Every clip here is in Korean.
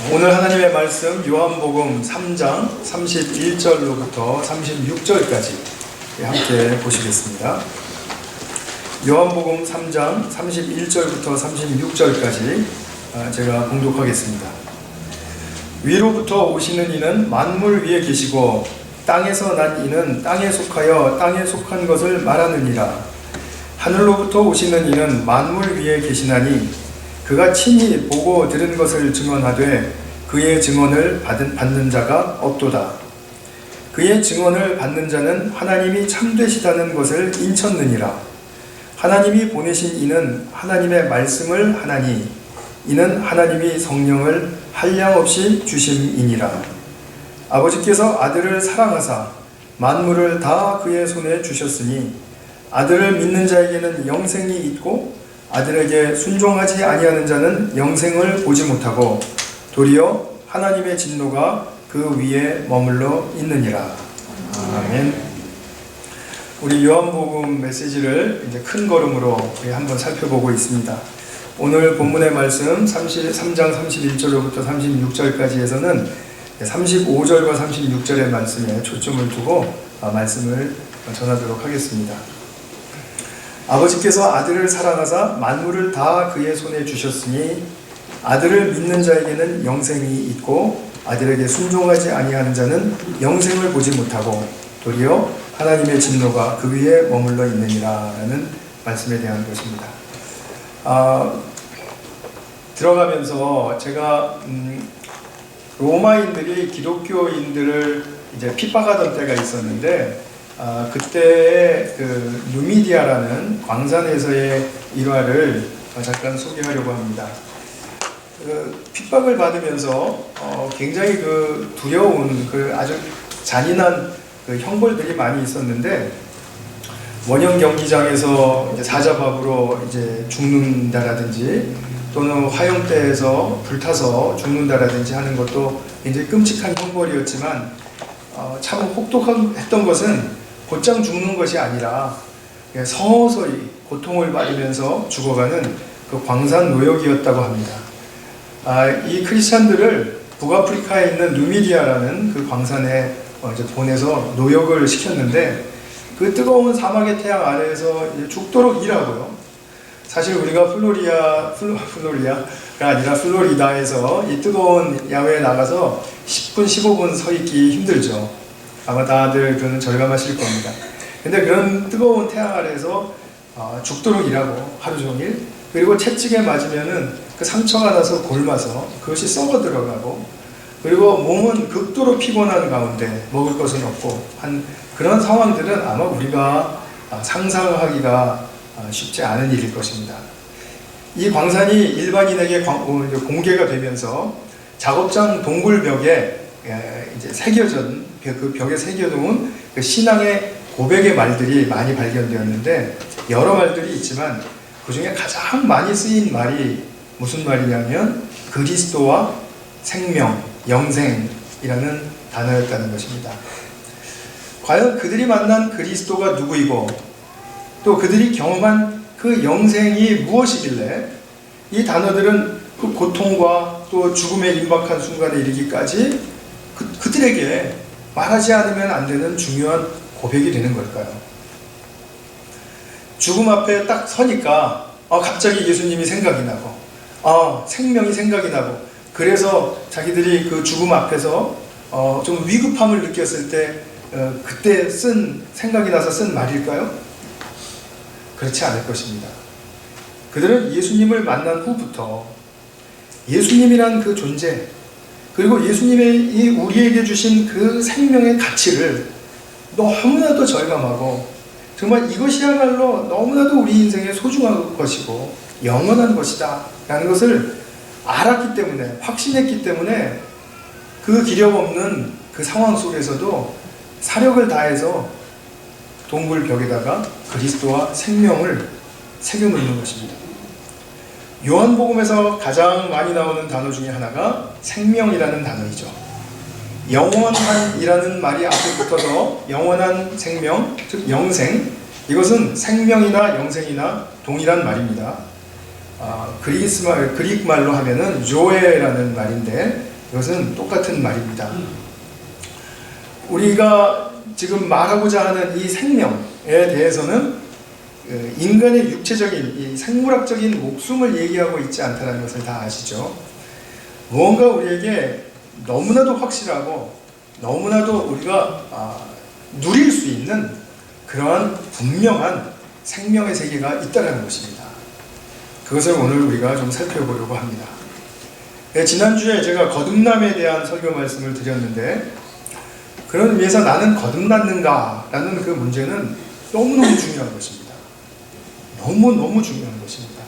오늘 하나님의 말씀 요한복음 3장 31절로부터 36절까지 함께 보시겠습니다. 요한복음 3장 31절부터 36절까지 제가 봉독하겠습니다. 위로부터 오시는 이는 만물 위에 계시고 땅에서 난 이는 땅에 속하여 땅에 속한 것을 말하느니라. 하늘로부터 오시는 이는 만물 위에 계시나니 그가 친히 보고 들은 것을 증언하되 그의 증언을 받는 자가 없도다. 그의 증언을 받는 자는 하나님이 참되시다는 것을 인쳤느니라. 하나님이 보내신 이는 하나님의 말씀을 하나니 이는 하나님이 성령을 한량없이 주심이니라. 아버지께서 아들을 사랑하사 만물을 다 그의 손에 주셨으니 아들을 믿는 자에게는 영생이 있고 아들에게 순종하지 아니하는 자는 영생을 보지 못하고 도리어 하나님의 진노가 그 위에 머물러 있느니라. 아멘. 우리 요한복음 메시지를 이제 큰 걸음으로 한번 살펴보고 있습니다. 오늘 본문의 말씀 3장 31절로부터 36절까지에서는 35절과 36절의 말씀에 초점을 두고 말씀을 전하도록 하겠습니다. 아버지께서 아들을 사랑하사 만물을 다 그의 손에 주셨으니 아들을 믿는 자에게는 영생이 있고 아들에게 순종하지 아니하는 자는 영생을 보지 못하고 도리어 하나님의 진노가 그 위에 머물러 있느니라 라는 말씀에 대한 것입니다. 들어가면서 제가 로마인들이 기독교인들을 이제 핍박하던 때가 있었는데 그때 그 누미디아라는 광산에서의 일화를 잠깐 소개하려고 합니다. 핍박을 받으면서 굉장히 두려운 아주 잔인한 형벌들이 많이 있었는데 원형 경기장에서 이제 사자밥으로 이제 죽는다라든지 또는 화형대에서 불타서 죽는다라든지 하는 것도 굉장히 끔찍한 형벌이었지만 참 혹독했던 것은 곧장 죽는 것이 아니라 서서히 고통을 받으면서 죽어가는 그 광산 노역이었다고 합니다. 이 크리스찬들을 북아프리카에 있는 누미디아라는 그 광산에 이제 보내서 노역을 시켰는데 그 뜨거운 사막의 태양 아래에서 죽도록 일하고요. 사실 우리가 플로리다가 아니라 플로리다에서 이 뜨거운 야외에 나가서 10분, 15분 서 있기 힘들죠. 아마 다들 그는 절감하실 겁니다. 근데 그런 뜨거운 태양 아래에서 죽도록 일하고 하루 종일, 그리고 채찍에 맞으면은 그 상처가 나서 골마서 그것이 썩어 들어가고, 그리고 몸은 극도로 피곤한 가운데 먹을 것은 없고 한 그런 상황들은 아마 우리가 상상하기가 쉽지 않은 일일 것입니다. 이 광산이 일반인에게 공개가 되면서 작업장 동굴벽에 이제 그 벽에 새겨놓은 그 신앙의 고백의 말들이 많이 발견되었는데 여러 말들이 있지만 그 중에 가장 많이 쓰인 말이 무슨 말이냐면 그리스도와 생명, 영생이라는 단어였다는 것입니다. 과연 그들이 만난 그리스도가 누구이고 또 그들이 경험한 그 영생이 무엇이길래 이 단어들은 그 고통과 또 죽음에 임박한 순간에 이르기까지 그들에게 말하지 않으면 안 되는 중요한 고백이 되는 걸까요? 죽음 앞에 딱 서니까 갑자기 예수님이 생각이 나고 생명이 생각이 나고, 그래서 자기들이 그 죽음 앞에서 좀 위급함을 느꼈을 때 그때 생각이 나서 쓴 말일까요? 그렇지 않을 것입니다. 그들은 예수님을 만난 후부터 예수님이란 그 존재, 그리고 예수님이 우리에게 주신 그 생명의 가치를 너무나도 절감하고 정말 이것이야말로 너무나도 우리 인생에 소중한 것이고 영원한 것이다 라는 것을 알았기 때문에, 확신했기 때문에 그 기력 없는 그 상황 속에서도 사력을 다해서 동굴벽에다가 그리스도와 생명을 새겨놓는 것입니다. 요한복음에서 가장 많이 나오는 단어 중에 하나가 생명이라는 단어이죠. 영원한이라는 말이 앞에 붙어서 영원한 생명, 즉 영생, 이것은 생명이나 영생이나 동일한 말입니다. 그릭 말로 하면은 조에라는 말인데 이것은 똑같은 말입니다. 우리가 지금 말하고자 하는 이 생명에 대해서는 인간의 육체적인 이 생물학적인 목숨을 얘기하고 있지 않다는 것을 다 아시죠? 무언가 우리에게 너무나도 확실하고 너무나도 우리가 누릴 수 있는 그러한 분명한 생명의 세계가 있다는 것입니다. 그것을 오늘 우리가 좀 살펴보려고 합니다. 지난주에 제가 거듭남에 대한 설교 말씀을 드렸는데, 그런 의미에서 나는 거듭났는가? 라는 그 문제는 너무너무 중요한 것입니다. 너무너무 중요한 것입니다.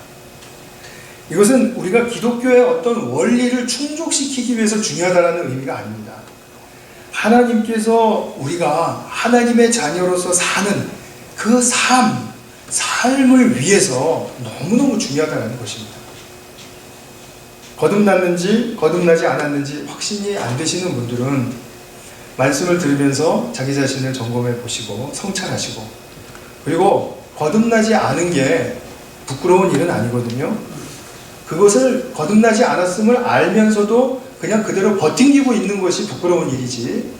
이것은 우리가 기독교의 어떤 원리를 충족시키기 위해서 중요하다는 의미가 아닙니다. 하나님께서 우리가 하나님의 자녀로서 사는 그 삶을 위해서 너무너무 중요하다는 것입니다. 거듭났는지 거듭나지 않았는지 확신이 안 되시는 분들은 말씀을 들으면서 자기 자신을 점검해 보시고 성찰하시고, 그리고 거듭나지 않은 게 부끄러운 일은 아니거든요. 그것을 거듭나지 않았음을 알면서도 그냥 그대로 버팅기고 있는 것이 부끄러운 일이지,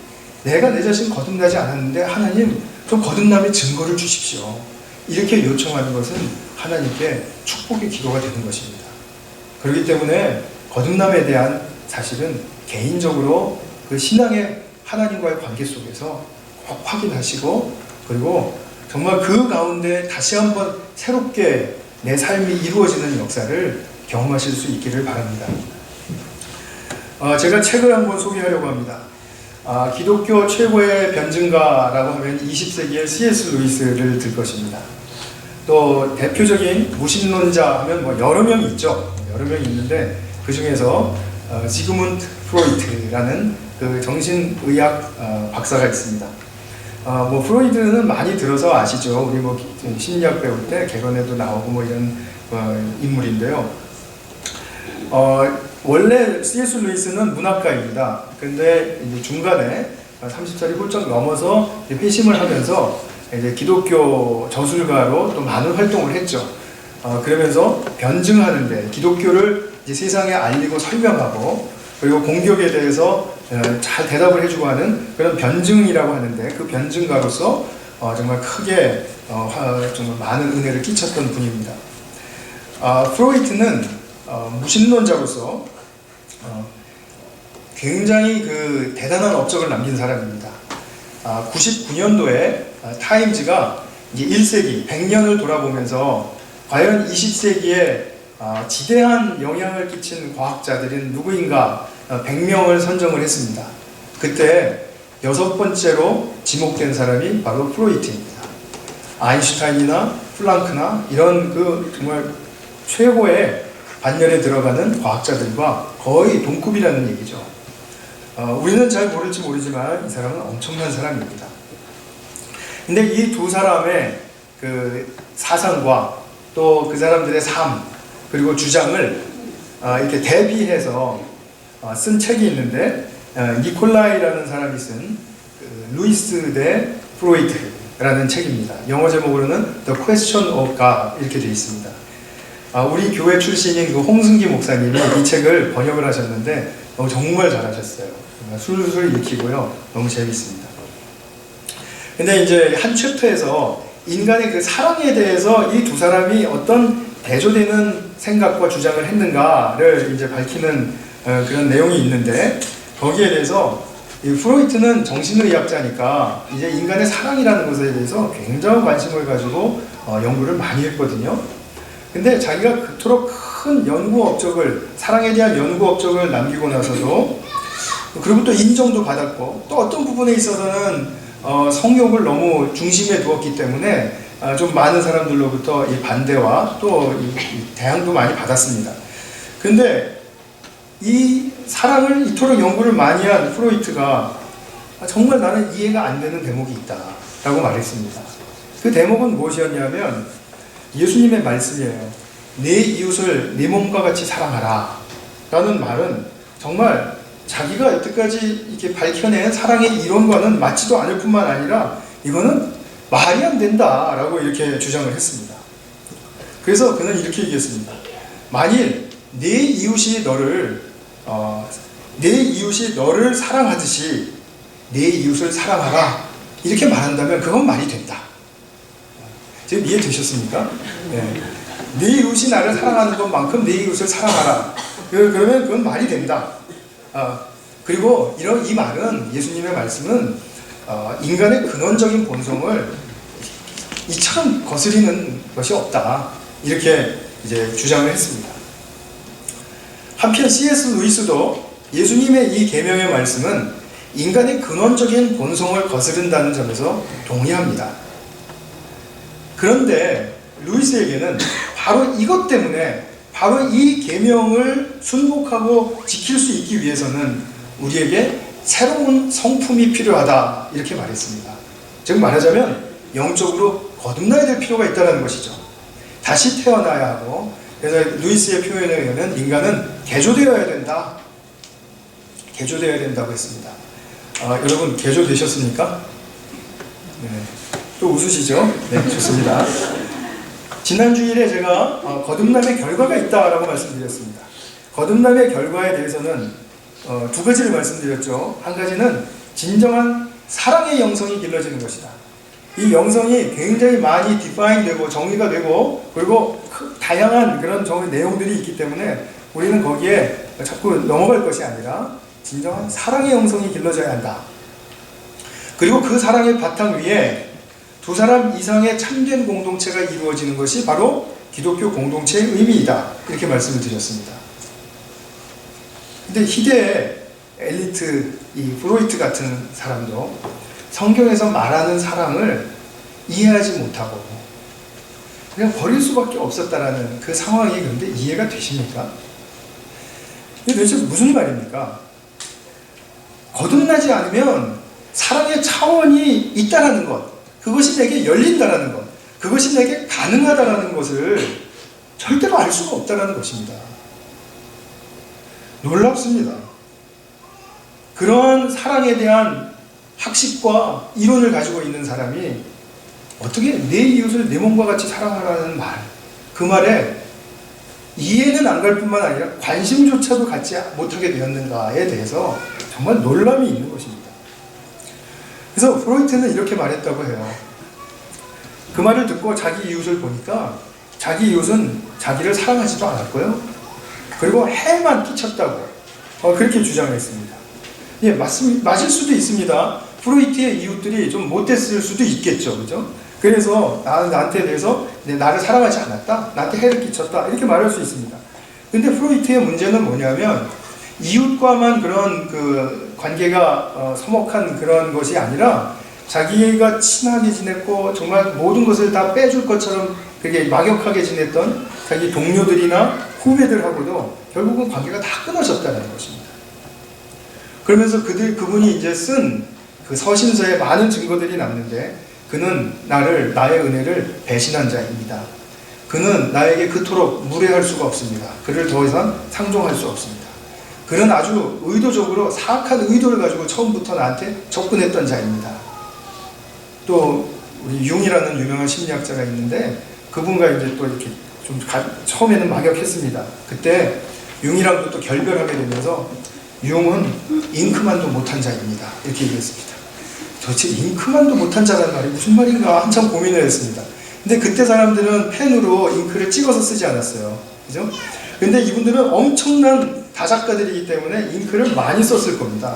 내가 내 자신 거듭나지 않았는데 하나님 좀 거듭남의 증거를 주십시오, 이렇게 요청하는 것은 하나님께 축복의 기도가 되는 것입니다. 그렇기 때문에 거듭남에 대한 사실은 개인적으로 그 신앙의 하나님과의 관계 속에서 꼭 확인하시고, 그리고 정말 그 가운데 다시 한번 새롭게 내 삶이 이루어지는 역사를 경험하실 수 있기를 바랍니다. 제가 책을 한번 소개하려고 합니다. 기독교 최고의 변증가라고 하면 20세기의 C.S. 루이스를 들 것입니다. 또 대표적인 무신론자 하면 뭐 여러 명 있죠. 여러 명 있는데 그 중에서 지그문드 프로이트라는 그 정신의학 박사가 있습니다. 뭐 프로이드는 많이 들어서 아시죠. 우리 뭐 심리학 배울 때 개론에도 나오고 뭐 이런 인물인데요. 원래 C.S. 루이스는 문학가입니다. 근데 이제 중간에 30살이 훌쩍 넘어서 회심을 하면서 이제 기독교 저술가로 또 많은 활동을 했죠. 그러면서 변증하는데 기독교를 이제 세상에 알리고 설명하고, 그리고 공격에 대해서 잘 대답을 해주고 하는 그런 변증이라고 하는데, 그 변증가로서 정말 크게 정말 많은 은혜를 끼쳤던 분입니다. 프로이트는 무신론자로서 굉장히 그 대단한 업적을 남긴 사람입니다. 99년도에 타임즈가 이제 1세기 100년을 돌아보면서 과연 20세기에 지대한 영향을 끼친 과학자들은 누구인가 100명을 선정을 했습니다. 그때 6번째로 지목된 사람이 바로 프로이트입니다. 아인슈타인이나 플랑크나 이런 그 정말 최고의 반열에 들어가는 과학자들과 거의 동급이라는 얘기죠. 우리는 잘 모를지 모르지만 이 사람은 엄청난 사람입니다. 근데 이 두 사람의 그 사상과 또 그 사람들의 삶, 그리고 주장을 이렇게 대비해서 쓴 책이 있는데, 니콜라이라는 사람이 쓴 루이스 대 프로이트라는 책입니다. 영어 제목으로는 The Question of God 이렇게 되어 있습니다. 우리 교회 출신인 그 홍승기 목사님이 이 책을 번역을 하셨는데 정말 잘하셨어요. 술술 읽히고요. 너무 재밌습니다. 근데 이제 한 챕터에서 인간의 그 사랑에 대해서 이 두 사람이 어떤 대조되는 생각과 주장을 했는가를 이제 밝히는 그런 내용이 있는데, 거기에 대해서 이 프로이트는 정신의학자니까 이제 인간의 사랑이라는 것에 대해서 굉장한 관심을 가지고 연구를 많이 했거든요. 근데 자기가 그토록 큰 연구 업적을, 사랑에 대한 연구 업적을 남기고 나서도, 그리고 또 인정도 받았고, 또 어떤 부분에 있어서는 성욕을 너무 중심에 두었기 때문에 좀 많은 사람들로부터 이 반대와 또 이 대항도 많이 받았습니다. 근데 이 사랑을 이토록 연구를 많이 한 프로이트가 정말 나는 이해가 안 되는 대목이 있다 라고 말했습니다. 그 대목은 무엇이었냐면 예수님의 말씀이에요. 내 이웃을 내 몸과 같이 사랑하라 라는 말은 정말 자기가 여태까지 이렇게 밝혀낸 사랑의 이론과는 맞지도 않을 뿐만 아니라 이거는 말이 안 된다 라고 이렇게 주장을 했습니다. 그래서 그는 이렇게 얘기했습니다. 만일 네 이웃이 너를 내 이웃이 너를 사랑하듯이 내 이웃을 사랑하라 이렇게 말한다면 그건 말이 된다. 지금 이해되셨습니까? 네. 내 이웃이 나를 사랑하는 것만큼 내 이웃을 사랑하라. 그러면 그건 말이 된다. 그리고 이 말은, 예수님의 말씀은 인간의 근원적인 본성을 이처럼 거스리는 것이 없다. 이렇게 이제 주장을 했습니다. 한편 C.S. 루이스도 예수님의 이 계명의 말씀은 인간의 근원적인 본성을 거스른다는 점에서 동의합니다. 그런데 루이스에게는 바로 이것 때문에, 바로 이 계명을 순복하고 지킬 수 있기 위해서는 우리에게 새로운 성품이 필요하다 이렇게 말했습니다. 즉 말하자면 영적으로 거듭나야 될 필요가 있다는 것이죠. 다시 태어나야 하고, 그래서 루이스의 표현에 의하면 인간은 개조되어야 된다. 개조되어야 된다고 했습니다. 여러분 개조되셨습니까? 네. 또 웃으시죠? 네, 좋습니다. 지난 주일에 제가 거듭남의 결과가 있다라고 말씀드렸습니다. 거듭남의 결과에 대해서는 두 가지를 말씀드렸죠. 한 가지는 진정한 사랑의 영성이 길러지는 것이다. 이 영성이 굉장히 많이 디파인되고 정의가 되고, 그리고 다양한 그런 내용들이 있기 때문에 우리는 거기에 자꾸 넘어갈 것이 아니라 진정한 사랑의 영성이 길러져야 한다. 그리고 그 사랑의 바탕 위에 두 사람 이상의 참된 공동체가 이루어지는 것이 바로 기독교 공동체의 의미이다. 이렇게 말씀을 드렸습니다. 근데 희대의 엘리트, 이 프로이트 같은 사람도 성경에서 말하는 사랑을 이해하지 못하고 그냥 버릴 수밖에 없었다라는 그 상황이 그런데 이해가 되십니까? 이게 도대체 무슨 말입니까? 거듭나지 않으면 사랑의 차원이 있다라는 것, 그것이 내게 열린다라는 것, 그것이 내게 가능하다라는 것을 절대로 알 수가 없다라는 것입니다. 놀랍습니다. 그런 사랑에 대한 학식과 이론을 가지고 있는 사람이 어떻게 내 이웃을 내 몸과 같이 사랑하라는 말, 그 말에 이해는 안 갈 뿐만 아니라 관심조차도 갖지 못하게 되었는가에 대해서 정말 놀람이 있는 것입니다. 그래서 프로이트는 이렇게 말했다고 해요. 그 말을 듣고 자기 이웃을 보니까 자기 이웃은 자기를 사랑하지도 않았고요. 그리고 해만 끼쳤다고 그렇게 주장했습니다. 예, 맞을 수도 있습니다. 프로이트의 이웃들이 좀 못됐을 수도 있겠죠. 그죠? 그래서 나한테 대해서 나를 사랑하지 않았다, 나한테 해를 끼쳤다, 이렇게 말할 수 있습니다. 근데 프로이트의 문제는 뭐냐면 이웃과만 그런 그 관계가 서먹한 그런 것이 아니라 자기가 친하게 지냈고 정말 모든 것을 다 빼줄 것처럼 그게 막역하게 지냈던 자기 동료들이나 후배들하고도 결국은 관계가 다 끊어졌다는 것입니다. 그러면서 그분이 이제 쓴 그 서신서에 많은 증거들이 남는데, 그는 나의 은혜를 배신한 자입니다. 그는 나에게 그토록 무례할 수가 없습니다. 그를 더 이상 상종할 수 없습니다. 그는 아주 의도적으로 사악한 의도를 가지고 처음부터 나한테 접근했던 자입니다. 또 우리 융이라는 유명한 심리학자가 있는데 그분과 이제 또 이렇게 좀 처음에는 막역했습니다. 그때 융이랑도 또 결별하게 되면서 융은 잉크만도 못한 자입니다. 이렇게 얘기했습니다. 도대체 잉크만도 못한 자라는 말이 무슨 말인가 한참 고민을 했습니다. 근데 그때 사람들은 펜으로 잉크를 찍어서 쓰지 않았어요. 그죠? 근데 이분들은 엄청난 다작가들이기 때문에 잉크를 많이 썼을 겁니다.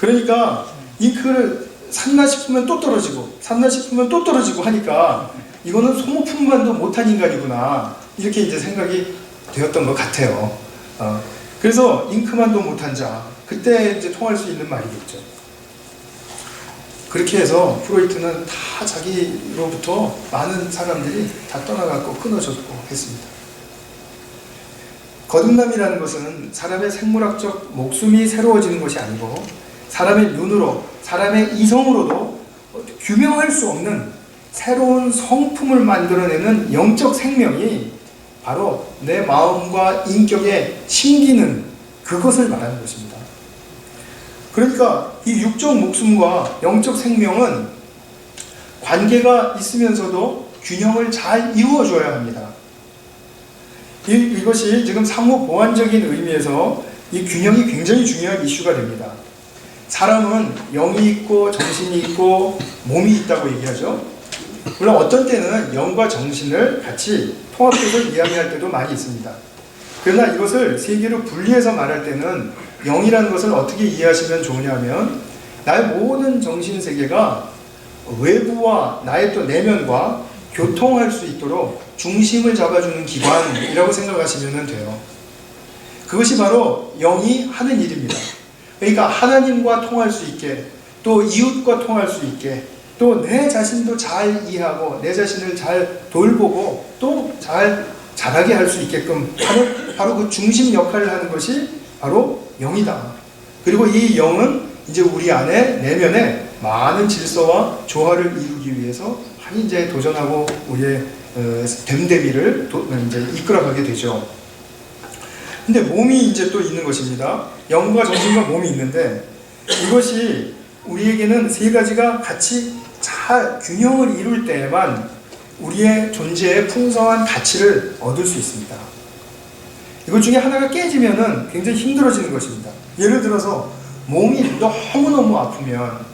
그러니까 잉크를 샀나 싶으면 또 떨어지고 샀나 싶으면 또 떨어지고 하니까 이거는 소모품만도 못한 인간이구나, 이렇게 이제 생각이 되었던 것 같아요. 그래서 잉크만도 못한 자, 그때 이제 통할 수 있는 말이겠죠. 그렇게 해서 프로이트는 다 자기로부터 많은 사람들이 다 떠나갔고 끊어졌고 했습니다. 거듭남이라는 것은 사람의 생물학적 목숨이 새로워지는 것이 아니고 사람의 눈으로, 사람의 이성으로도 규명할 수 없는 새로운 성품을 만들어내는 영적 생명이 바로 내 마음과 인격에 심기는 그것을 말하는 것입니다. 그러니까 이 육적 목숨과 영적 생명은 관계가 있으면서도 균형을 잘 이루어줘야 합니다. 이것이 지금 상호 보완적인 의미에서 이 균형이 굉장히 중요한 이슈가 됩니다. 사람은 영이 있고 정신이 있고 몸이 있다고 얘기하죠. 물론 어떤 때는 영과 정신을 같이 통합해서 이야기할 때도 많이 있습니다. 그러나 이것을 세 개로 분리해서 말할 때는 영이라는 것을 어떻게 이해하시면 좋으냐면 나의 모든 정신세계가 외부와 나의 또 내면과 교통할 수 있도록 중심을 잡아주는 기관이라고 생각하시면 돼요. 그것이 바로 영이 하는 일입니다. 그러니까 하나님과 통할 수 있게, 또 이웃과 통할 수 있게, 또 내 자신도 잘 이해하고 내 자신을 잘 돌보고 또 잘 자라게 할 수 있게끔 하는 바로 그 중심 역할을 하는 것이 바로 영이다. 그리고 이 영은 이제 우리 안에 내면에 많은 질서와 조화를 이루기 위해서 이제 도전하고 우리의 됨됨이를 이제 이끌어가게 되죠. 근데 몸이 이제 또 있는 것입니다. 영과 정신과 몸이 있는데 이것이 우리에게는 세 가지가 같이 잘 균형을 이룰 때에만 우리의 존재의 풍성한 가치를 얻을 수 있습니다. 이것 중에 하나가 깨지면은 굉장히 힘들어지는 것입니다. 예를 들어서 몸이 너무너무 아프면,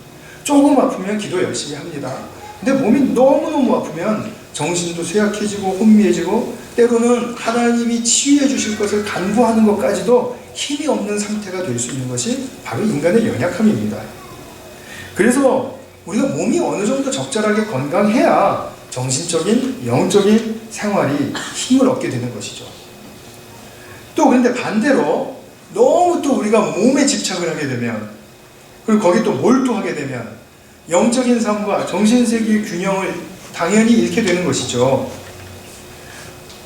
조금 아프면 기도 열심히 합니다. 근데 몸이 너무너무 아프면 정신도 쇠약해지고 혼미해지고 때로는 하나님이 치유해 주실 것을 간구하는 것까지도 힘이 없는 상태가 될 수 있는 것이 바로 인간의 연약함입니다. 그래서 우리가 몸이 어느 정도 적절하게 건강해야 정신적인, 영적인 생활이 힘을 얻게 되는 것이죠. 또 그런데 반대로 너무 또 우리가 몸에 집착을 하게 되면, 그리고 거기 또 몰두하게 되면 영적인 삶과 정신세계의 균형을 당연히 잃게 되는 것이죠.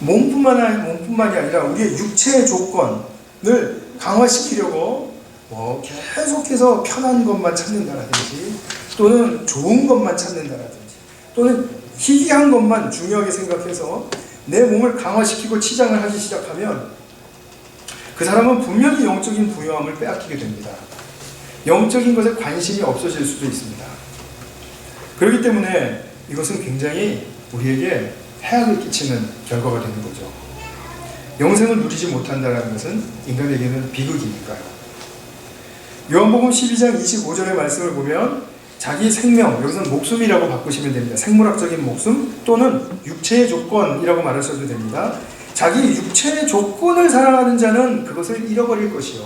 몸뿐만이 아니라 우리의 육체의 조건을 강화시키려고 계속해서 편한 것만 찾는다라든지 또는 좋은 것만 찾는다라든지 또는 희귀한 것만 중요하게 생각해서 내 몸을 강화시키고 치장을 하기 시작하면 그 사람은 분명히 영적인 부유함을 빼앗기게 됩니다. 영적인 것에 관심이 없어질 수도 있습니다. 그렇기 때문에 이것은 굉장히 우리에게 해악을 끼치는 결과가 되는 거죠. 영생을 누리지 못한다는 것은 인간에게는 비극이니까요. 요한복음 12장 25절의 말씀을 보면 자기 생명, 여기서는 목숨이라고 바꾸시면 됩니다. 생물학적인 목숨 또는 육체의 조건이라고 말하셔도 됩니다. 자기 육체의 조건을 사랑하는 자는 그것을 잃어버릴 것이요.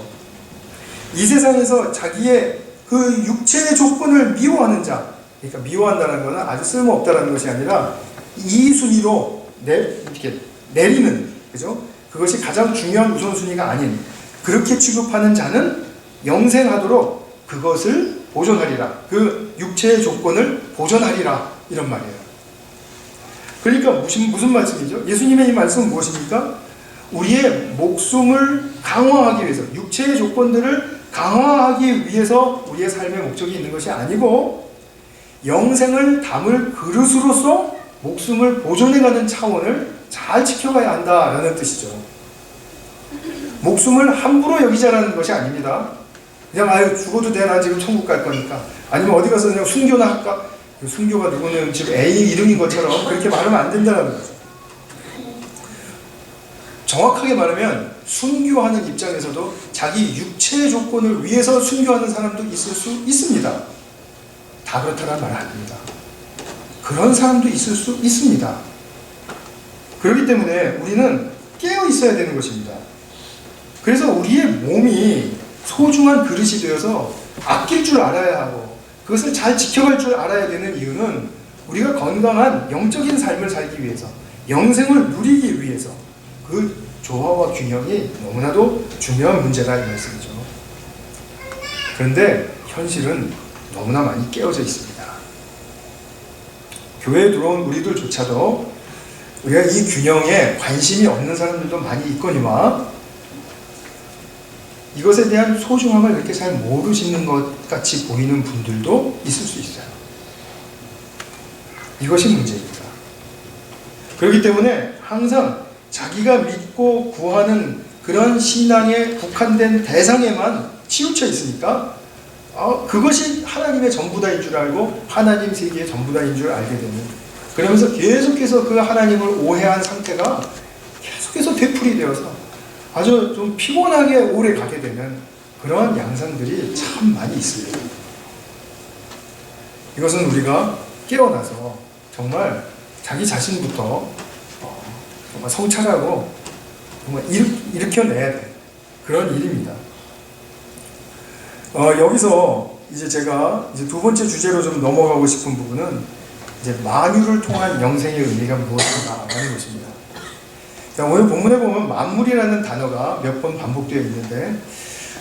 이 세상에서 자기의 그 육체의 조건을 미워하는 자, 그러니까 미워한다는 것은 아주 쓸모없다는 것이 아니라 이 순위로 이렇게 내리는, 그죠? 그것이 가장 중요한 우선순위가 아닌 그렇게 취급하는 자는 영생하도록 그것을 보존하리라. 그 육체의 조건을 보존하리라. 이런 말이에요. 그러니까 무슨 말씀이죠? 예수님의 이 말씀은 무엇입니까? 우리의 목숨을 강화하기 위해서, 육체의 조건들을 강화하기 위해서 우리의 삶의 목적이 있는 것이 아니고 영생을 담을 그릇으로서 목숨을 보존해가는 차원을 잘 지켜가야 한다라는 뜻이죠. 목숨을 함부로 여기자라는 것이 아닙니다. 그냥 죽어도 돼, 난 지금 천국 갈 거니까. 아니면 어디 가서 그냥 순교나 할까? 순교가 누구는 지금 애인 이름인 것처럼 그렇게 말하면 안 된다는 거죠. 정확하게 말하면 순교하는 입장에서도 자기 육체의 조건을 위해서 순교하는 사람도 있을 수 있습니다. 다 그렇다는 말 아닙니다. 그런 사람도 있을 수 있습니다. 그렇기 때문에 우리는 깨어 있어야 되는 것입니다. 그래서 우리의 몸이 소중한 그릇이 되어서 아낄 줄 알아야 하고 그것을 잘 지켜갈 줄 알아야 되는 이유는 우리가 건강한 영적인 삶을 살기 위해서, 영생을 누리기 위해서 그 조화와 균형이 너무나도 중요한 문제다 이 말씀이죠. 그런데 현실은 너무나 많이 깨어져 있습니다. 교회에 들어온 우리들조차도 우리가 이 균형에 관심이 없는 사람들도 많이 있거니와 이것에 대한 소중함을 그렇게 잘 모르시는 것 같이 보이는 분들도 있을 수 있어요. 이것이 문제입니다. 그렇기 때문에 항상 자기가 믿고 구하는 그런 신앙에 국한된 대상에만 치우쳐 있으니까 그것이 하나님의 전부다인 줄 알고 하나님 세계의 전부다인 줄 알게 되는, 그러면서 계속해서 그 하나님을 오해한 상태가 계속해서 되풀이되어서 아주 좀 피곤하게 오래 가게 되는 그런 양상들이 참 많이 있습니다. 이것은 우리가 깨어나서 정말 자기 자신부터 정말 성찰하고 정말 일으켜내야 돼. 그런 일입니다. 여기서 이제 제가 이제 두 번째 주제로 좀 넘어가고 싶은 부분은 이제 만유를 통한 영생의 의미가 무엇인가 하는 것입니다. 자, 오늘 본문에 보면 만물이라는 단어가 몇 번 반복되어 있는데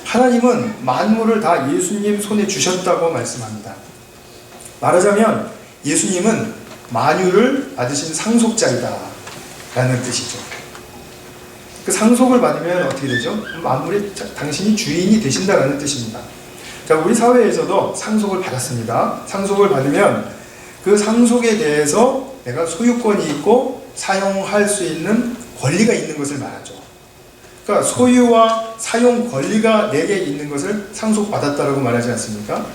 하나님은 만물을 다 예수님 손에 주셨다고 말씀합니다. 말하자면 예수님은 만유를 받으신 상속자이다 라는 뜻이죠. 그 상속을 받으면 어떻게 되죠? 만물의 당신이 주인이 되신다라는 뜻입니다. 자, 우리 사회에서도 상속을 받았습니다. 상속을 받으면 그 상속에 대해서 내가 소유권이 있고 사용할 수 있는 권리가 있는 것을 말하죠. 그러니까 소유와 사용 권리가 내게 있는 것을 상속받았다라고 말하지 않습니까?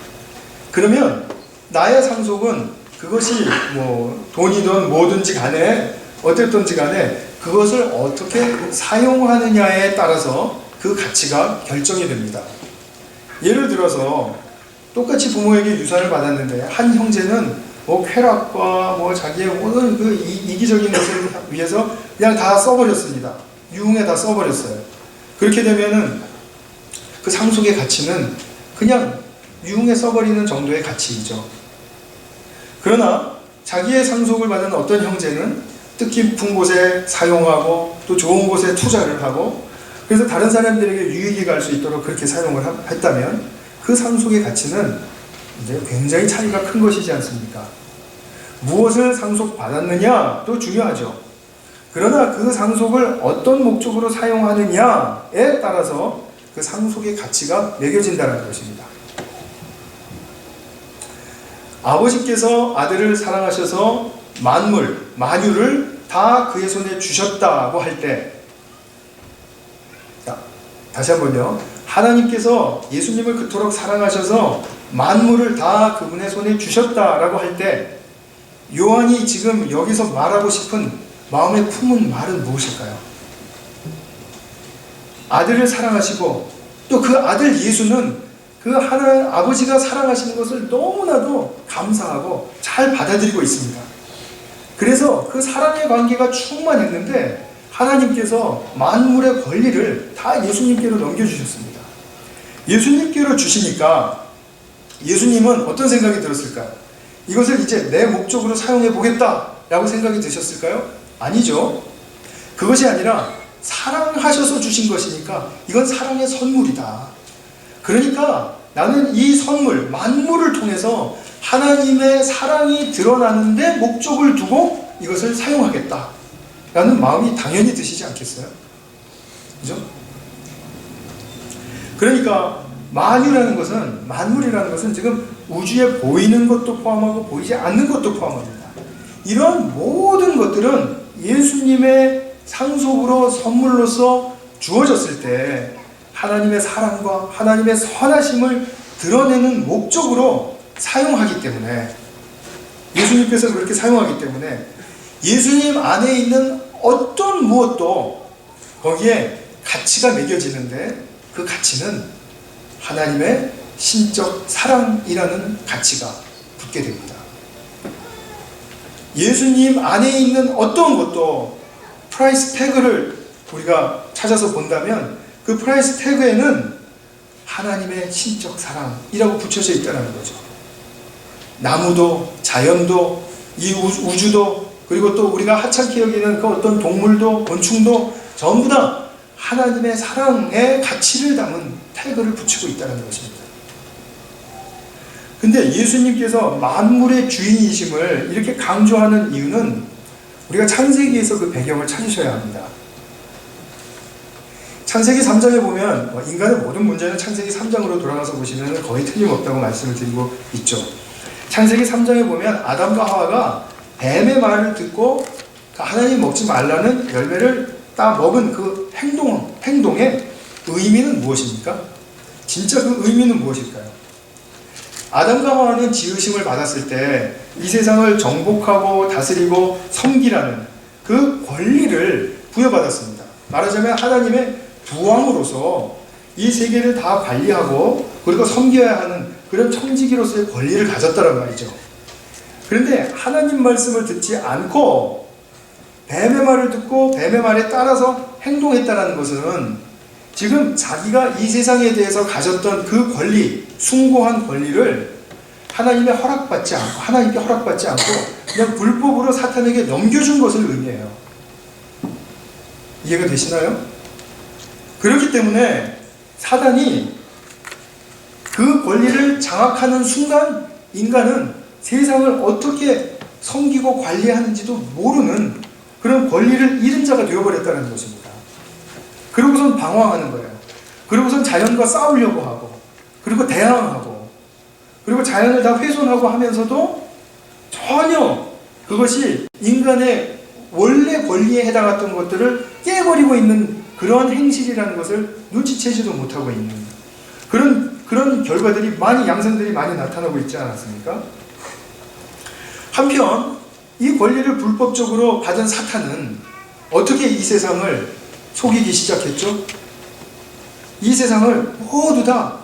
그러면 나의 상속은 그것이 뭐 돈이든 뭐든지 간에 어쨌든지 간에 그것을 어떻게 사용하느냐에 따라서 그 가치가 결정이 됩니다. 예를 들어서 똑같이 부모에게 유산을 받았는데 한 형제는 뭐 쾌락과 뭐 자기의 모든 그 이기적인 것을 위해서 그냥 다 써버렸습니다. 유흥에 다 써버렸어요. 그렇게 되면은 그 상속의 가치는 그냥 유흥에 써버리는 정도의 가치이죠. 그러나 자기의 상속을 받은 어떤 형제는 뜻깊은 곳에 사용하고 또 좋은 곳에 투자를 하고 그래서 다른 사람들에게 유익이 갈 수 있도록 그렇게 사용을 했다면 그 상속의 가치는 이제 굉장히 차이가 큰 것이지 않습니까? 무엇을 상속받았느냐도 중요하죠. 그러나 그 상속을 어떤 목적으로 사용하느냐에 따라서 그 상속의 가치가 매겨진다는 것입니다. 아버지께서 아들을 사랑하셔서 만물, 만유를 다 그의 손에 주셨다고 할 때, 다시 한번요. 하나님께서 예수님을 그토록 사랑하셔서 만물을 다 그분의 손에 주셨다라고 할 때, 요한이 지금 여기서 말하고 싶은 마음에 품은 말은 무엇일까요? 아들을 사랑하시고 또 그 아들 예수는 그 하나님 아버지가 사랑하시는 것을 너무나도 감사하고 잘 받아들이고 있습니다. 그래서 그 사랑의 관계가 충만했는데 하나님께서 만물의 권리를 다 예수님께로 넘겨주셨습니다. 예수님께로 주시니까 예수님은 어떤 생각이 들었을까요? 이것을 이제 내 목적으로 사용해 보겠다라고 생각이 드셨을까요? 아니죠. 그것이 아니라 사랑하셔서 주신 것이니까 이건 사랑의 선물이다. 그러니까 나는 이 선물, 만물을 통해서 하나님의 사랑이 드러나는데 목적을 두고 이것을 사용하겠다 라는 마음이 당연히 드시지 않겠어요? 그죠? 그러니까 만유라는 것은, 만물이라는 것은 지금 우주에 보이는 것도 포함하고 보이지 않는 것도 포함합니다. 이런 모든 것들은 예수님의 상속으로 선물로서 주어졌을 때 하나님의 사랑과 하나님의 선하심을 드러내는 목적으로 사용하기 때문에, 예수님께서 그렇게 사용하기 때문에 예수님 안에 있는 어떤 무엇도 거기에 가치가 매겨지는데 그 가치는 하나님의 신적 사랑이라는 가치가 붙게 됩니다. 예수님 안에 있는 어떤 것도 프라이스 태그를 우리가 찾아서 본다면 그 프라이스 태그에는 하나님의 신적 사랑이라고 붙여져 있다는 거죠. 나무도 자연도 이 우주도 그리고 또 우리가 하찮게 여기는 그 어떤 동물도 곤충도 전부 다 하나님의 사랑의 가치를 담은 태그를 붙이고 있다는 것입니다. 근데 예수님께서 만물의 주인이심을 이렇게 강조하는 이유는 우리가 창세기에서 그 배경을 찾으셔야 합니다. 창세기 3장에 보면 인간의 모든 문제는 창세기 3장으로 돌아가서 보시면 거의 틀림없다고 말씀을 드리고 있죠. 창세기 3장에 보면 아담과 하와가 뱀의 말을 듣고 하나님 먹지 말라는 열매를 딱 먹은 그 행동의 의미는 무엇입니까? 진짜 그 의미는 무엇일까요? 아담과 하와는 지으심을 받았을 때 이 세상을 정복하고 다스리고 섬기라는 그 권리를 부여받았습니다. 말하자면 하나님의 부왕으로서 이 세계를 다 관리하고 그리고 섬겨야 하는 그런 청지기로서의 권리를 가졌다는 말이죠. 그런데 하나님 말씀을 듣지 않고 뱀의 말을 듣고 뱀의 말에 따라서 행동했다는 것은 지금 자기가 이 세상에 대해서 가졌던 그 권리, 숭고한 권리를 하나님께 허락받지 않고 그냥 불법으로 사탄에게 넘겨준 것을 의미해요. 이해가 되시나요? 그렇기 때문에 사단이 그 권리를 장악하는 순간 인간은 세상을 어떻게 섬기고 관리하는지도 모르는 그런 권리를 잃은 자가 되어버렸다는 것입니다. 그러고선 방황하는 거예요. 그러고선 자연과 싸우려고 하고, 그리고 대항하고, 그리고 자연을 다 훼손하고 하면서도 전혀 그것이 인간의 원래 권리에 해당했던 것들을 깨버리고 있는 그런 행실이라는 것을 눈치채지도 못하고 있는 그런 결과들이 양상들이 많이 나타나고 있지 않았습니까? 한편 이 권리를 불법적으로 받은 사탄은 어떻게 이 세상을 속이기 시작했죠? 이 세상을 모두 다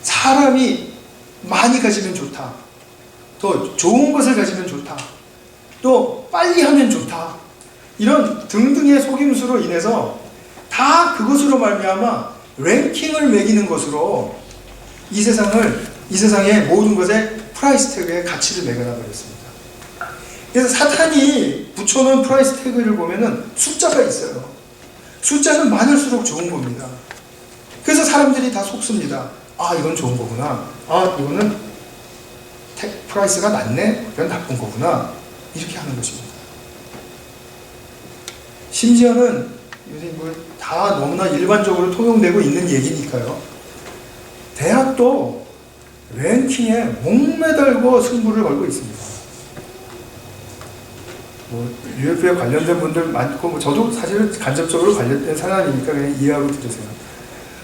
사람이 많이 가지면 좋다, 더 좋은 것을 가지면 좋다, 또 빨리 하면 좋다, 이런 등등의 속임수로 인해서 다 그것으로 말미암아 랭킹을 매기는 것으로 이 세상의 모든 것에 프라이스 태그의 가치를 매겨놔 버렸습니다. 그래서 사탄이 붙여놓은 프라이스 태그를 보면은 숫자가 있어요. 숫자는 많을수록 좋은 겁니다. 그래서 사람들이 다 속습니다. 아, 이건 좋은 거구나. 아, 이거는 프라이스가 낮네? 이건 나쁜 거구나. 이렇게 하는 것입니다. 심지어는 요새 다 너무나 일반적으로 통용되고 있는 얘기니까요. 대학도 랭킹에 목매달고 승부를 걸고 있습니다. UF에 관련된 분들 많고, 저도 사실은 간접적으로 관련된 사람이니까 그냥 이해하고 들으세요.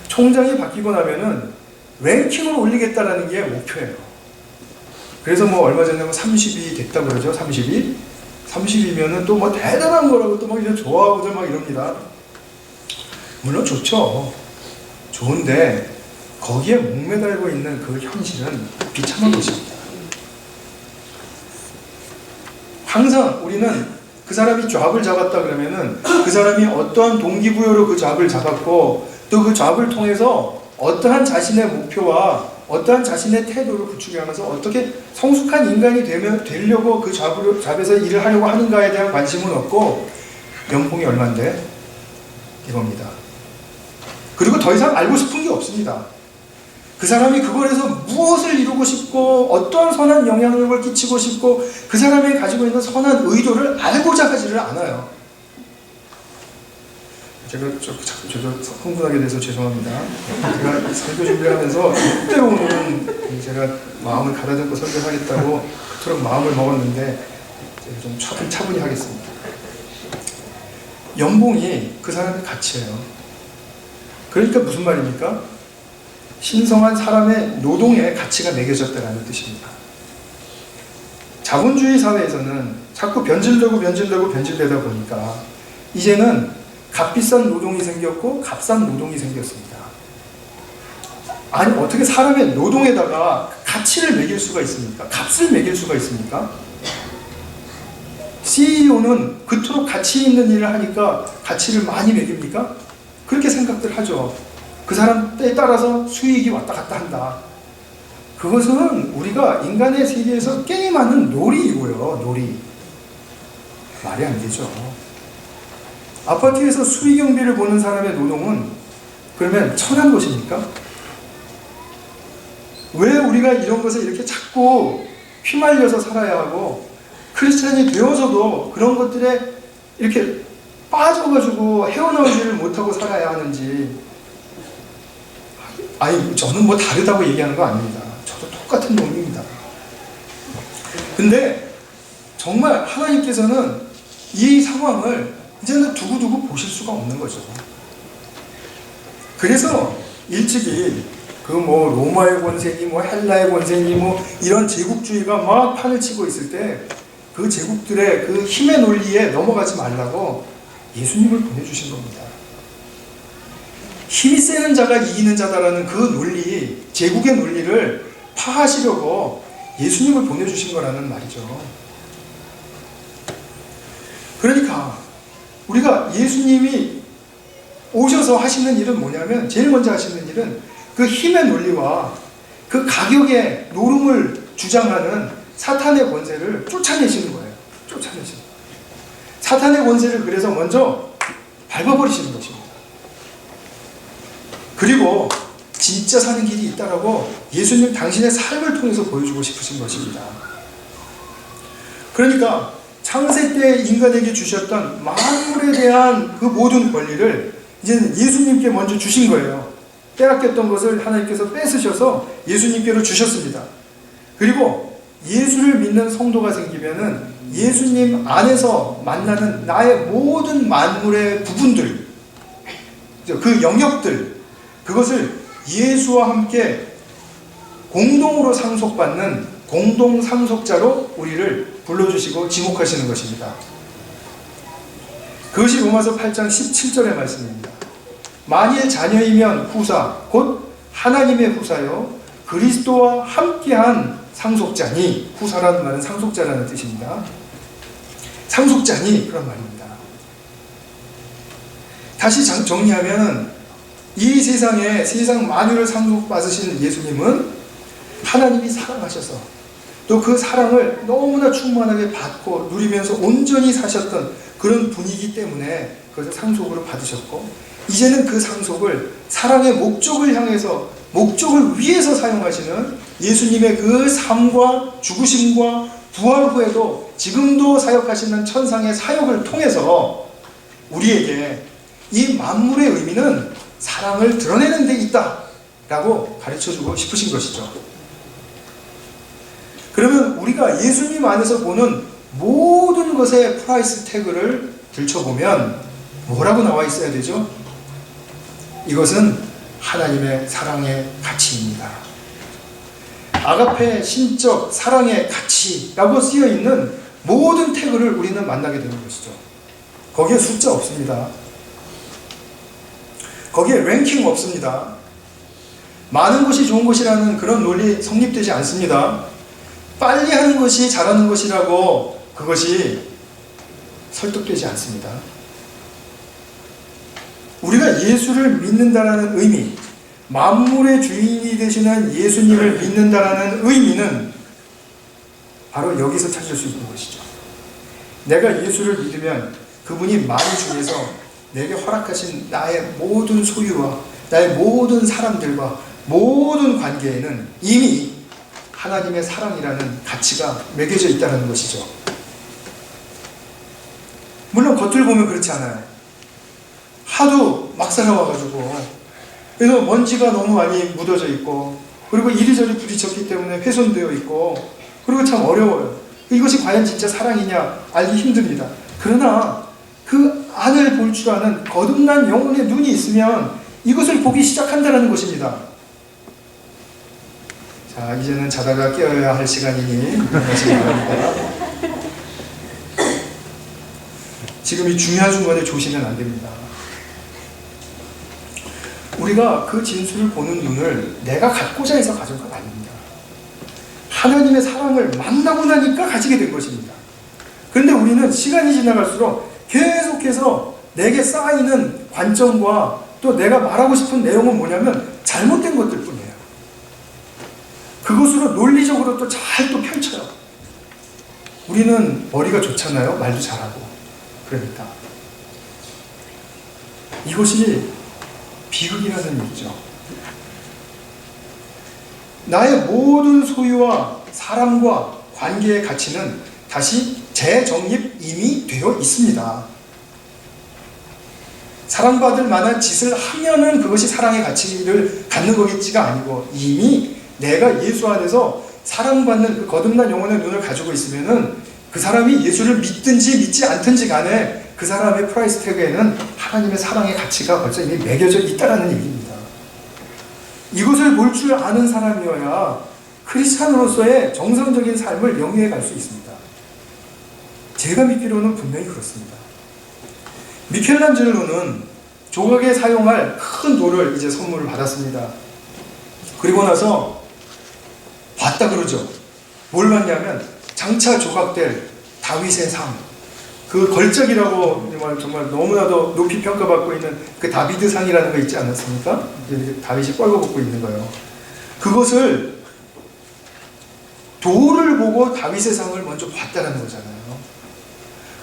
총장이 바뀌고 나면은 랭킹을 올리겠다라는 게 목표예요. 그래서 얼마 전에 30이 됐다고 그러죠. 30이면은 또 대단한 거라고 또 이제 좋아하고들 이럽니다. 물론 좋죠. 좋은데 거기에 목매달고 있는 그 현실은 비참한 것입니다. 항상 우리는 그 사람이 잡을 잡았다 그러면은 그 사람이 어떠한 동기부여로 그 잡을 잡았고, 또 그 잡을 통해서 어떠한 자신의 목표와 어떠한 자신의 태도를 구축하면서 어떻게 성숙한 인간이 되려고 그 잡에서 일을 하려고 하는가에 대한 관심은 없고, 연봉이 얼만데? 이겁니다. 그리고 더 이상 알고 싶은 게 없습니다. 그 사람이 그걸에서 무엇을 이루고 싶고, 어떠한 선한 영향력을 끼치고 싶고, 그 사람이 가지고 있는 선한 의도를 알고자 하지를 않아요. 제가 저도 흥분하게 돼서 죄송합니다. 제가 설교 준비를 하면서 이때로 오늘은 제가 마음을 가다듬고 설교하겠다고 그토록 마음을 먹었는데 제가 좀 차분히 하겠습니다. 연봉이 그 사람의 가치예요. 그러니까 무슨 말입니까? 신성한 사람의 노동에 가치가 매겨졌다는 뜻입니다. 자본주의 사회에서는 자꾸 변질되다 보니까 이제는 값비싼 노동이 생겼고 값싼 노동이 생겼습니다. 아니, 어떻게 사람의 노동에다가 가치를 매길 수가 있습니까? 값을 매길 수가 있습니까? CEO는 그토록 가치 있는 일을 하니까 가치를 많이 매깁니까? 그렇게 생각들 하죠. 그 사람 때에 따라서 수익이 왔다 갔다 한다. 그것은 우리가 인간의 세계에서 게임하는 놀이이고요. 놀이. 말이 안 되죠. 아파트에서 수의경비를 보는 사람의 노동은 그러면 천한 것입니까? 왜 우리가 이런 것에 이렇게 자꾸 휘말려서 살아야 하고, 크리스찬이 되어서도 그런 것들에 이렇게 빠져가지고 헤어나오지를 못하고 살아야 하는지. 아니, 저는 다르다고 얘기하는 거 아닙니다. 저도 똑같은 놈입니다. 근데 정말 하나님께서는 이 상황을 이제는 두고두고 보실 수가 없는 거죠. 그래서 일찍이 로마의 권세니 헬라의 권세니 이런 제국주의가 막 판을 치고 있을 때 그 제국들의 그 힘의 논리에 넘어가지 말라고 예수님을 보내주신 겁니다. 힘이 세는 자가 이기는 자다라는 그 논리, 제국의 논리를 파하시려고 예수님을 보내주신 거라는 말이죠. 그러니까 우리가 예수님이 오셔서 하시는 일은 뭐냐면, 제일 먼저 하시는 일은 그 힘의 논리와 그 가격의 노름을 주장하는 사탄의 권세를 쫓아내시는 거예요. 쫓아내시는 거예요. 사탄의 권세를 그래서 먼저 밟아버리시는 것입니다. 그리고 진짜 사는 길이 있다라고 예수님 당신의 삶을 통해서 보여주고 싶으신 것입니다. 그러니까 창세 때 인간에게 주셨던 만물에 대한 그 모든 권리를 이제는 예수님께 먼저 주신 거예요. 빼앗겼던 것을 하나님께서 뺏으셔서 예수님께로 주셨습니다. 그리고 예수를 믿는 성도가 생기면은 예수님 안에서 만나는 나의 모든 만물의 부분들, 그 영역들, 그것을 예수와 함께 공동으로 상속받는 공동 상속자로 우리를 불러주시고 지목하시는 것입니다. 그것이 로마서 8장 17절의 말씀입니다. 만일 자녀이면 후사, 곧 하나님의 후사요 그리스도와 함께한 상속자니, 후사라는 말은 상속자라는 뜻입니다. 상속자니, 그런 말입니다. 다시 정리하면 이 세상에 세상 만유를 상속받으신 예수님은 하나님이 사랑하셔서 또 그 사랑을 너무나 충만하게 받고 누리면서 온전히 사셨던 그런 분이기 때문에 그것을 상속으로 받으셨고, 이제는 그 상속을 사랑의 목적을 향해서, 목적을 위해서 사용하시는 예수님의 그 삶과 죽으심과 부활 후에도 지금도 사역하시는 천상의 사역을 통해서 우리에게 이 만물의 의미는 사랑을 드러내는 데 있다 라고 가르쳐주고 싶으신 것이죠. 그러면 우리가 예수님 안에서 보는 모든 것의 프라이스 태그를 들춰보면 뭐라고 나와 있어야 되죠? 이것은 하나님의 사랑의 가치입니다. 아가페 신적 사랑의 가치라고 쓰여있는 모든 태그를 우리는 만나게 되는 것이죠. 거기에 숫자 없습니다. 거기에 랭킹 없습니다. 많은 것이 좋은 것이라는 그런 논리 성립되지 않습니다. 빨리 하는 것이 잘하는 것이라고 그것이 설득되지 않습니다. 우리가 예수를 믿는다라는 의미, 만물의 주인이 되시는 예수님을 믿는다라는 의미는 바로 여기서 찾을 수 있는 것이죠. 내가 예수를 믿으면 그분이 만유 중에서 내게 허락하신 나의 모든 소유와 나의 모든 사람들과 모든 관계에는 이미 하나님의 사랑이라는 가치가 매겨져 있다는 것이죠. 물론 겉을 보면 그렇지 않아요. 하도 막 살아와가지고, 그래서 먼지가 너무 많이 묻어져 있고, 그리고 이리저리 부딪혔기 때문에 훼손되어 있고, 그리고 참 어려워요. 이것이 과연 진짜 사랑이냐 알기 힘듭니다. 그러나 그 안을 볼 줄 아는 거듭난 영혼의 눈이 있으면 이것을 보기 시작한다는 것입니다. 자, 이제는 자다가 깨어야 할 시간이니 지금 이 중요한 순간에 조시면 안 됩니다. 우리가 그 진술을 보는 눈을 내가 갖고자 해서 가진 건 아닙니다. 하나님의 사랑을 만나고 나니까 가지게 된 것입니다. 그런데 우리는 시간이 지나갈수록 계속해서 내게 쌓이는 관점과 또 내가 말하고 싶은 내용은 뭐냐면 잘못된 것들 뿐이에요. 그것으로 논리적으로 또 잘 또 펼쳐요. 우리는 머리가 좋잖아요. 말도 잘하고. 그러니까 이것이 비극이라는 얘기죠. 나의 모든 소유와 사람과 관계의 가치는 다시 재정립 이미 되어 있습니다. 사랑받을 만한 짓을 하면은 그것이 사랑의 가치를 갖는 거겠지가 아니고, 이미 내가 예수 안에서 사랑받는 그 거듭난 영혼의 눈을 가지고 있으면은 그 사람이 예수를 믿든지 믿지 않든지 간에 그 사람의 프라이스 태그에는 하나님의 사랑의 가치가 벌써 이미 매겨져 있다는 얘기입니다. 이것을 볼 줄 아는 사람이어야 크리스찬으로서의 정상적인 삶을 영위해 갈 수 있습니다. 제가 믿기로는 분명히 그렇습니다. 미켈란젤로는 조각에 사용할 큰 돌을 이제 선물을 받았습니다. 그리고 나서 봤다 그러죠. 뭘 봤냐면 장차 조각될 다윗의 상, 그 걸작이라고 정말 너무나도 높이 평가받고 있는 그 다비드상이라는 거 있지 않았습니까? 다윗이 뻘거벗고 있는 거예요. 그것을 돌을 보고 다윗의 상을 먼저 봤다는 거잖아요.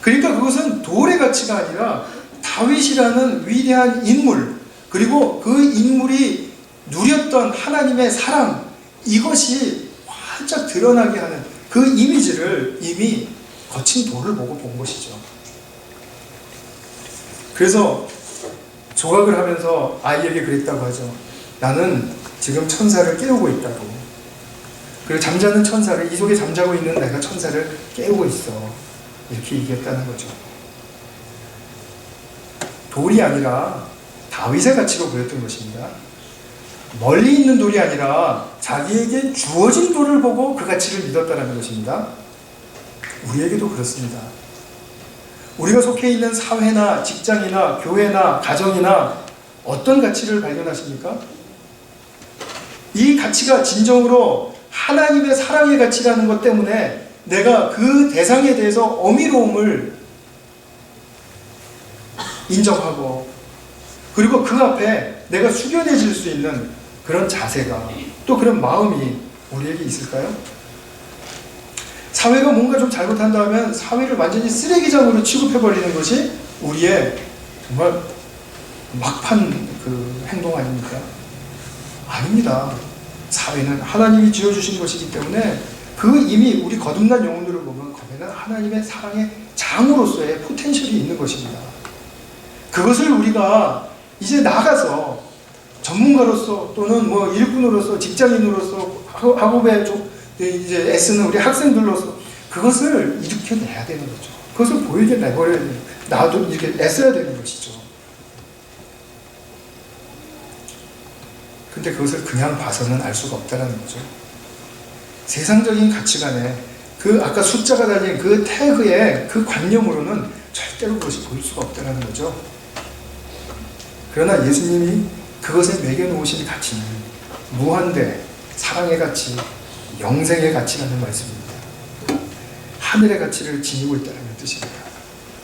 그러니까 그것은 돌의 가치가 아니라 다윗이라는 위대한 인물, 그리고 그 인물이 누렸던 하나님의 사랑, 이것이 활짝 드러나게 하는 그 이미지를 이미 거친 돌을 보고 본 것이죠. 그래서 조각을 하면서 아이에게 그랬다고 하죠. 나는 지금 천사를 깨우고 있다고. 그리고 잠자는 천사를, 이 속에 잠자고 있는 내가 천사를 깨우고 있어. 이렇게 얘기했다는 거죠. 돌이 아니라 다윗의 가치로 보였던 것입니다. 멀리 있는 돌이 아니라 자기에게 주어진 돌을 보고 그 가치를 믿었다는 것입니다. 우리에게도 그렇습니다. 우리가 속해 있는 사회나 직장이나 교회나 가정이나 어떤 가치를 발견하십니까? 이 가치가 진정으로 하나님의 사랑의 가치라는 것 때문에 내가 그 대상에 대해서 어미로움을 인정하고, 그리고 그 앞에 내가 숙연해질 수 있는 그런 자세가, 또 그런 마음이 우리에게 있을까요? 사회가 뭔가 좀 잘못한다면 사회를 완전히 쓰레기장으로 취급해버리는 것이 우리의 정말 막판 그 행동 아닙니까? 아닙니다. 사회는 하나님이 지어주신 것이기 때문에 그 이미 우리 거듭난 영혼들을 보면 거기는 하나님의 사랑의 장으로서의 포텐셜이 있는 것입니다. 그것을 우리가 이제 나가서 전문가로서 또는 뭐 일꾼으로서 직장인으로서 학업에 이제 애쓰는 우리 학생들로서 그것을 일으켜내야 되는 거죠. 그것을 보이게 내버려야 돼요. 나도 이렇게 애써야 되는 것이죠. 근데 그것을 그냥 봐서는 알 수가 없다는 거죠. 세상적인 가치관에 그 아까 숫자가 달린 그 태그의 그 관념으로는 절대로 그것이 보일 수가 없다는 거죠. 그러나 예수님이 그것에 매겨놓으신 가치는 무한대, 사랑의 가치, 영생의 가치라는 말씀입니다. 하늘의 가치를 지니고 있다는 뜻입니다.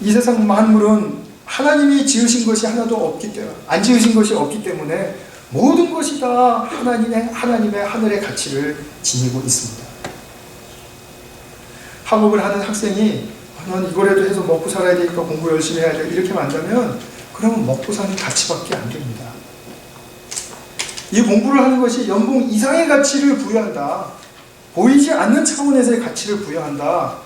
이 세상 만물은 하나님이 지으신 것이 하나도 없기 때문에, 안 지으신 것이 없기 때문에 모든 것이 다 하나님의 하늘의 가치를 지니고 있습니다. 학업을 하는 학생이 난 이거라도 해서 먹고 살아야 되니까 공부 열심히 해야 돼 이렇게 만들면 그러면 먹고 사는 가치밖에 안 됩니다. 이 공부를 하는 것이 연봉 이상의 가치를 부여한다. 보이지 않는 차원에서의 가치를 부여한다.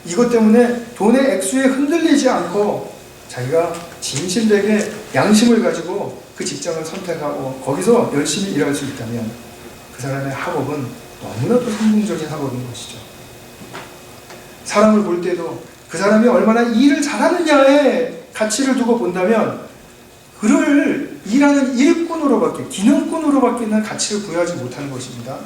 이것 때문에 돈의 액수에 흔들리지 않고 자기가 진실되게 양심을 가지고 그 직장을 선택하고 거기서 열심히 일할 수 있다면 그 사람의 학업은 너무나도 성공적인 학업인 것이죠. 사람을 볼 때도 그 사람이 얼마나 일을 잘하느냐에 가치를 두고 본다면 그를 일하는 일꾼으로밖에, 기능꾼으로밖에는 가치를 부여하지 못하는 것입니다.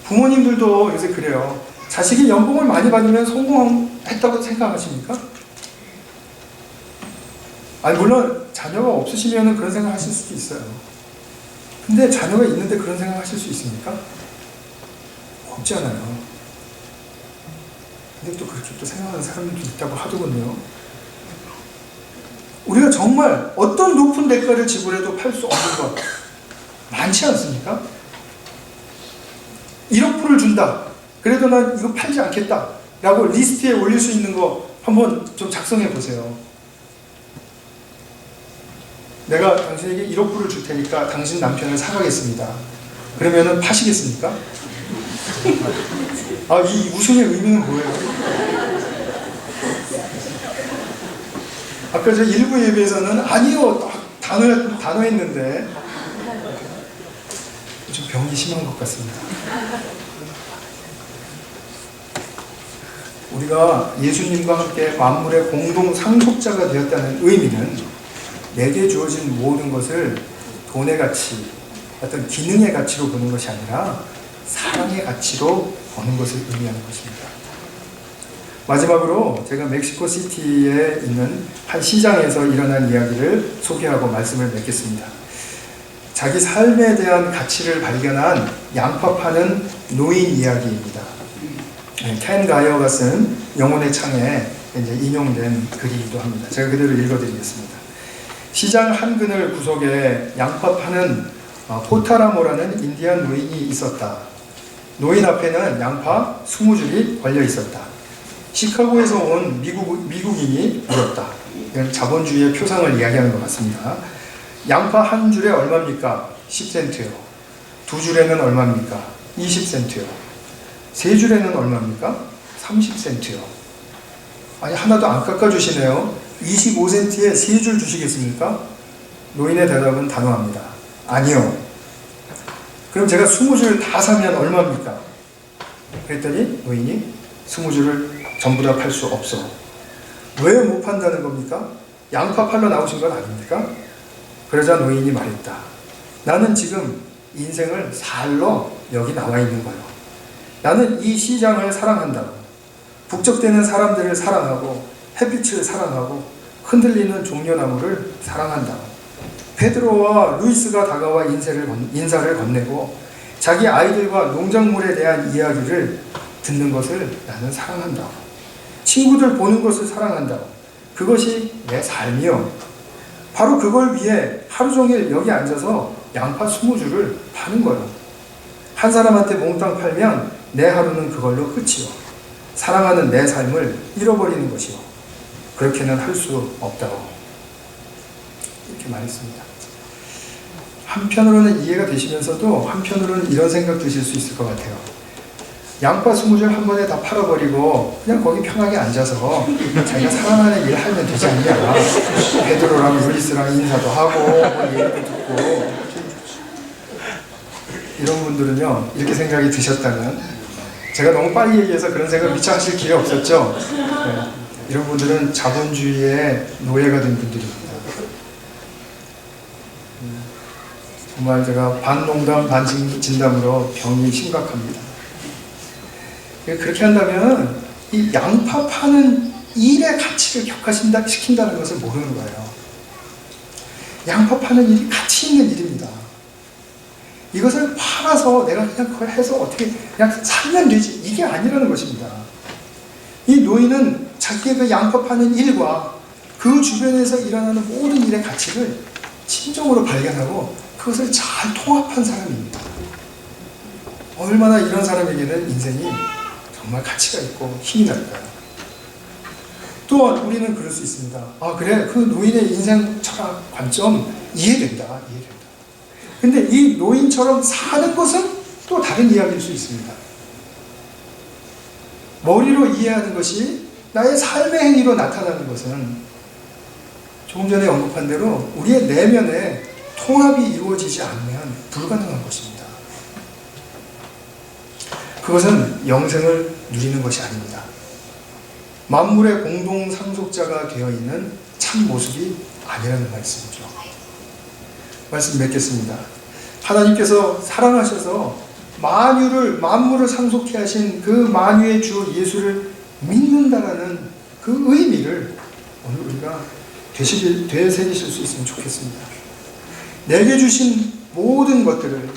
부모님들도 요새 그래요. 자식이 연봉을 많이 받으면 성공했다고 생각하십니까? 아니 물론 자녀가 없으시면 그런 생각 하실 수도 있어요. 근데 자녀가 있는데 그런 생각 하실 수 있습니까? 없잖아요. 근데 또 그렇게 또 생각하는 사람들도 있다고 하더군요. 우리가 정말 어떤 높은 대가를 지불해도 팔 수 없는 것 많지 않습니까? 1억 불을 준다. 그래도 난 이거 팔지 않겠다 라고 리스트에 올릴 수 있는 거 한번 좀 작성해 보세요. 내가 당신에게 1억 불을 줄 테니까 당신 남편을 사가겠습니다. 그러면은 파시겠습니까? 아, 이 웃음의 의미는 뭐예요? 아까 저 일부 예배에서는 아니요 단호했는데 좀 병이 심한 것 같습니다. 우리가 예수님과 함께 만물의 공동 상속자가 되었다는 의미는 내게 주어진 모든 것을 돈의 가치, 어떤 기능의 가치로 보는 것이 아니라 사랑의 가치로 보는 것을 의미하는 것입니다. 마지막으로 제가 멕시코 시티에 있는 한 시장에서 일어난 이야기를 소개하고 말씀을 맺겠습니다. 자기 삶에 대한 가치를 발견한 양파 파는 노인 이야기입니다. 켄 가이어가 쓴 영혼의 창에 이제 인용된 글이기도 합니다. 제가 그대로 읽어드리겠습니다. 시장 한 그늘 구석에 양파 파는 포타라모라는 인디안 노인이 있었다. 노인 앞에는 양파 20줄이 걸려 있었다. 시카고에서 온 미국인이 물었다. 이건 자본주의의 표상을 이야기하는 것 같습니다. 양파 한 줄에 얼마입니까? 10센트요. 두 줄에는 얼마입니까? 20센트요. 세 줄에는 얼마입니까? 30센트요. 아니, 하나도 안 깎아주시네요. 25센트에 세 줄 주시겠습니까? 노인의 대답은 단호합니다. 아니요. 그럼 제가 20줄 다 사면 얼마입니까? 그랬더니 노인이 20줄을 전부 다 팔 수 없어. 왜 못 판다는 겁니까? 양파 팔러 나오신 건 아닙니까? 그러자 노인이 말했다. 나는 지금 인생을 살러 여기 나와 있는 거예요. 나는 이 시장을 사랑한다고. 북적대는 사람들을 사랑하고 햇빛을 사랑하고 흔들리는 종려나무를 사랑한다고. 페드로와 루이스가 다가와 인사를 건네고 자기 아이들과 농작물에 대한 이야기를 듣는 것을 나는 사랑한다고. 친구들 보는 것을 사랑한다고. 그것이 내 삶이요. 바로 그걸 위해 하루 종일 여기 앉아서 양파 20줄을 파는 거예요. 한 사람한테 몽땅 팔면 내 하루는 그걸로 끝이요. 사랑하는 내 삶을 잃어버리는 것이요. 그렇게는 할 수 없다고. 이렇게 말했습니다. 한편으로는 이해가 되시면서도 한편으로는 이런 생각 드실 수 있을 것 같아요. 양파 20줄 한 번에 다 팔아버리고 그냥 거기 편하게 앉아서 자기가 사랑하는 일 하면 되지 않냐. 베드로랑 루이스랑 인사도 하고 뭐 얘기도 듣고. 이런 분들은요, 이렇게 생각이 드셨다면, 제가 너무 빨리 얘기해서 그런 생각 미처 하실 길이 없었죠. 네. 이런 분들은 자본주의의 노예가 된 분들입니다. 정말 제가 반농담 반진담으로 병이 심각합니다. 그렇게 한다면 이 양파 파는 일의 가치를 격화시킨다는 것을 모르는 거예요. 양파 파는 일이 가치 있는 일입니다. 이것을 팔아서 내가 그냥 그걸 해서 어떻게 그냥 살면 되지, 이게 아니라는 것입니다. 이 노인은 자기의 그 양파 파는 일과 그 주변에서 일어나는 모든 일의 가치를 진정으로 발견하고 그것을 잘 통합한 사람입니다. 얼마나 이런 사람에게는 인생이 정말 가치가 있고 힘이 날까요? 또한 우리는 그럴 수 있습니다. 아, 그래, 그 노인의 인생 철학 관점 이해된다. 근데 이 노인처럼 사는 것은 또 다른 이야기일 수 있습니다. 머리로 이해하는 것이 나의 삶의 행위로 나타나는 것은 조금 전에 언급한 대로 우리의 내면에 통합이 이루어지지 않으면 불가능한 것입니다. 그것은 영생을 누리는 것이 아닙니다. 만물의 공동 상속자가 되어 있는 참 모습이 아니라는 말씀이죠. 말씀 맺겠습니다. 하나님께서 사랑하셔서 만물을 상속케 하신 그 만유의 주 예수를 믿는다라는 그 의미를 오늘 우리가 되새기실 수 있으면 좋겠습니다. 내게 주신 모든 것들을,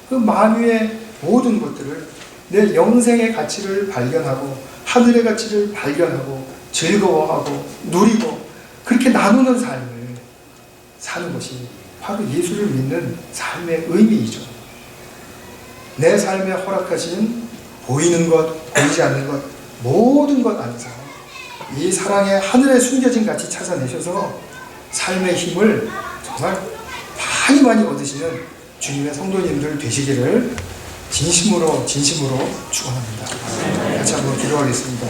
그 만유의 모든 것들을 내 영생의 가치를 발견하고 하늘의 가치를 발견하고 즐거워하고 누리고 그렇게 나누는 삶을 사는 것이 바로 예수를 믿는 삶의 의미이죠. 내 삶에 허락하신 보이는 것, 보이지 않는 것, 모든 것 안에서 이 사랑의 하늘에 숨겨진 가치 찾아내셔서 삶의 힘을 정말 많이 얻으시는 주님의 성도님들 되시기를 진심으로 축원합니다. 같이 한번 기도하겠습니다.